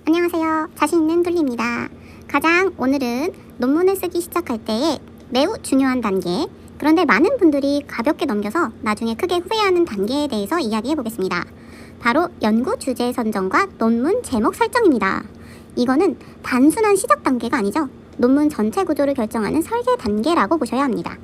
안녕하세요. 자신있는 둘리입니다. 오늘은 논문을 쓰기 시작할 때에 매우 중요한 단계, 그런데 많은 분들이 가볍게 넘겨서 나중에 크게 후회하는 단계에 대해서 이야기해 보겠습니다. 바로 연구 주제 선정과 논문 제목 설정입니다. 이거는 단순한 시작 단계가 아니죠. 논문 전체 구조를 결정하는 설계 단계라고 보셔야 합니다.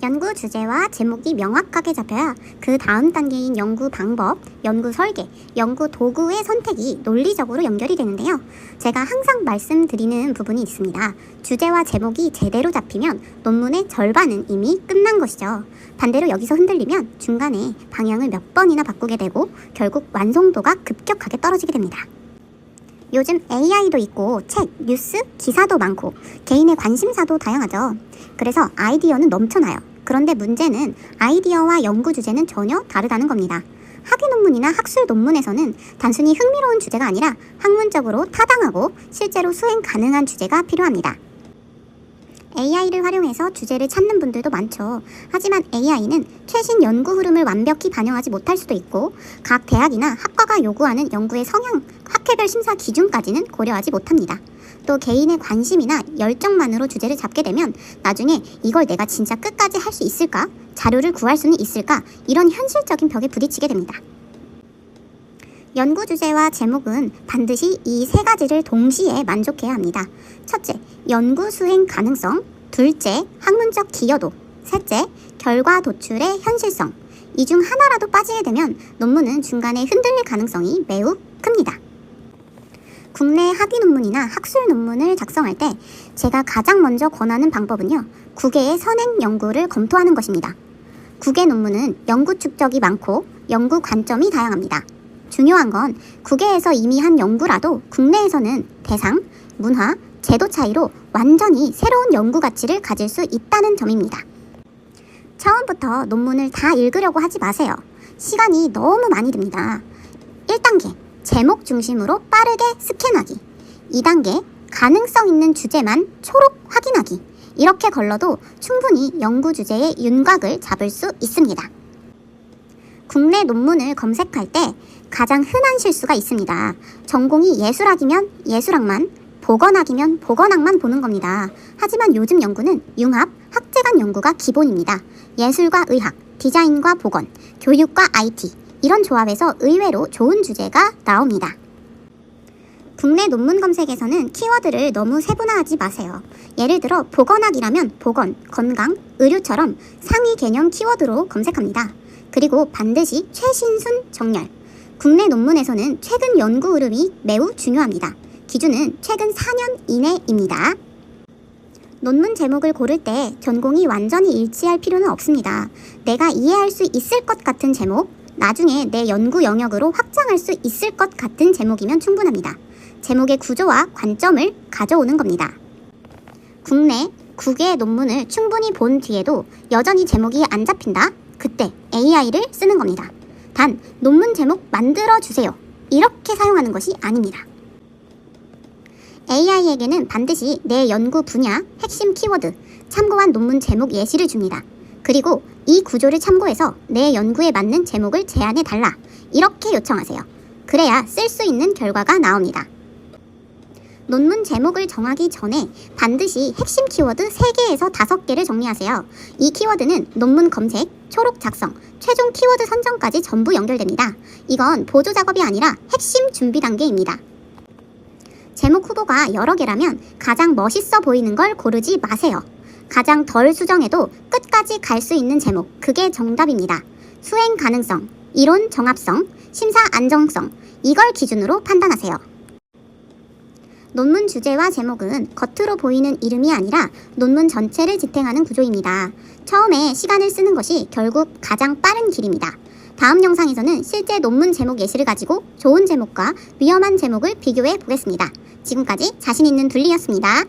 연구 주제와 제목이 명확하게 잡혀야 그 다음 단계인 연구 방법, 연구 설계, 연구 도구의 선택이 논리적으로 연결이 되는데요. 제가 항상 말씀드리는 부분이 있습니다. 주제와 제목이 제대로 잡히면 논문의 절반은 이미 끝난 것이죠. 반대로 여기서 흔들리면 중간에 방향을 몇 번이나 바꾸게 되고 결국 완성도가 급격하게 떨어지게 됩니다. 요즘 AI도 있고 책, 뉴스, 기사도 많고 개인의 관심사도 다양하죠. 그래서 아이디어는 넘쳐나요. 그런데 문제는 아이디어와 연구 주제는 전혀 다르다는 겁니다. 학위 논문이나 학술 논문에서는 단순히 흥미로운 주제가 아니라 학문적으로 타당하고 실제로 수행 가능한 주제가 필요합니다. AI를 활용해서 주제를 찾는 분들도 많죠. 하지만 AI는 최신 연구 흐름을 완벽히 반영하지 못할 수도 있고 각 대학이나 학과가 요구하는 연구의 성향, 학회별 심사 기준까지는 고려하지 못합니다. 또 개인의 관심이나 열정만으로 주제를 잡게 되면 나중에 이걸 내가 진짜 끝까지 할 수 있을까? 자료를 구할 수는 있을까? 이런 현실적인 벽에 부딪히게 됩니다. 연구 주제와 제목은 반드시 이 세 가지를 동시에 만족해야 합니다. 첫째, 연구 수행 가능성. 둘째, 학문적 기여도. 셋째, 결과 도출의 현실성. 이 중 하나라도 빠지게 되면 논문은 중간에 흔들릴 가능성이 매우 큽니다. 국내 학위 논문이나 학술 논문을 작성할 때 제가 가장 먼저 권하는 방법은요, 9개의 선행 연구를 검토하는 것입니다. 9개 논문은 연구 축적이 많고 연구 관점이 다양합니다. 중요한 건 9개에서 이미 한 연구라도 국내에서는 대상, 문화, 제도 차이로 완전히 새로운 연구 가치를 가질 수 있다는 점입니다. 처음부터 논문을 다 읽으려고 하지 마세요. 시간이 너무 많이 듭니다. 1단계, 제목 중심으로 빠르게 스캔하기. 2단계, 가능성 있는 주제만 초록 확인하기. 이렇게 걸러도 충분히 연구 주제의 윤곽을 잡을 수 있습니다. 국내 논문을 검색할 때 가장 흔한 실수가 있습니다. 전공이 예술학이면 예술학만, 보건학이면 보건학만 보는 겁니다. 하지만 요즘 연구는 융합, 학제간 연구가 기본입니다. 예술과 의학, 디자인과 보건, 교육과 IT, 이런 조합에서 의외로 좋은 주제가 나옵니다. 국내 논문 검색에서는 키워드를 너무 세분화하지 마세요. 예를 들어 보건학이라면 보건, 건강, 의료처럼 상위 개념 키워드로 검색합니다. 그리고 반드시 최신순 정렬. 국내 논문에서는 최근 연구 흐름이 매우 중요합니다. 기준은 최근 4년 이내입니다. 논문 제목을 고를 때 전공이 완전히 일치할 필요는 없습니다. 내가 이해할 수 있을 것 같은 제목, 나중에 내 연구 영역으로 확장할 수 있을 것 같은 제목이면 충분합니다. 제목의 구조와 관점을 가져오는 겁니다. 국내 9개 논문을 충분히 본 뒤에도 여전히 제목이 안 잡힌다? 그때 AI를 쓰는 겁니다. 단, 논문 제목 만들어주세요. 이렇게 사용하는 것이 아닙니다. AI에게는 반드시 내 연구 분야, 핵심 키워드, 참고한 논문 제목 예시를 줍니다. 그리고 이 구조를 참고해서 내 연구에 맞는 제목을 제안해달라. 이렇게 요청하세요. 그래야 쓸 수 있는 결과가 나옵니다. 논문 제목을 정하기 전에 반드시 핵심 키워드 3개에서 5개를 정리하세요. 이 키워드는 논문 검색, 초록 작성, 최종 키워드 선정까지 전부 연결됩니다. 이건 보조 작업이 아니라 핵심 준비 단계입니다. 제목 후보가 여러 개라면 가장 멋있어 보이는 걸 고르지 마세요. 가장 덜 수정해도 끝까지 갈 수 있는 제목, 그게 정답입니다. 수행 가능성, 이론 정합성, 심사 안정성, 이걸 기준으로 판단하세요. 논문 주제와 제목은 겉으로 보이는 이름이 아니라 논문 전체를 지탱하는 구조입니다. 처음에 시간을 쓰는 것이 결국 가장 빠른 길입니다. 다음 영상에서는 실제 논문 제목 예시를 가지고 좋은 제목과 위험한 제목을 비교해 보겠습니다. 지금까지 자신있는 둘리였습니다.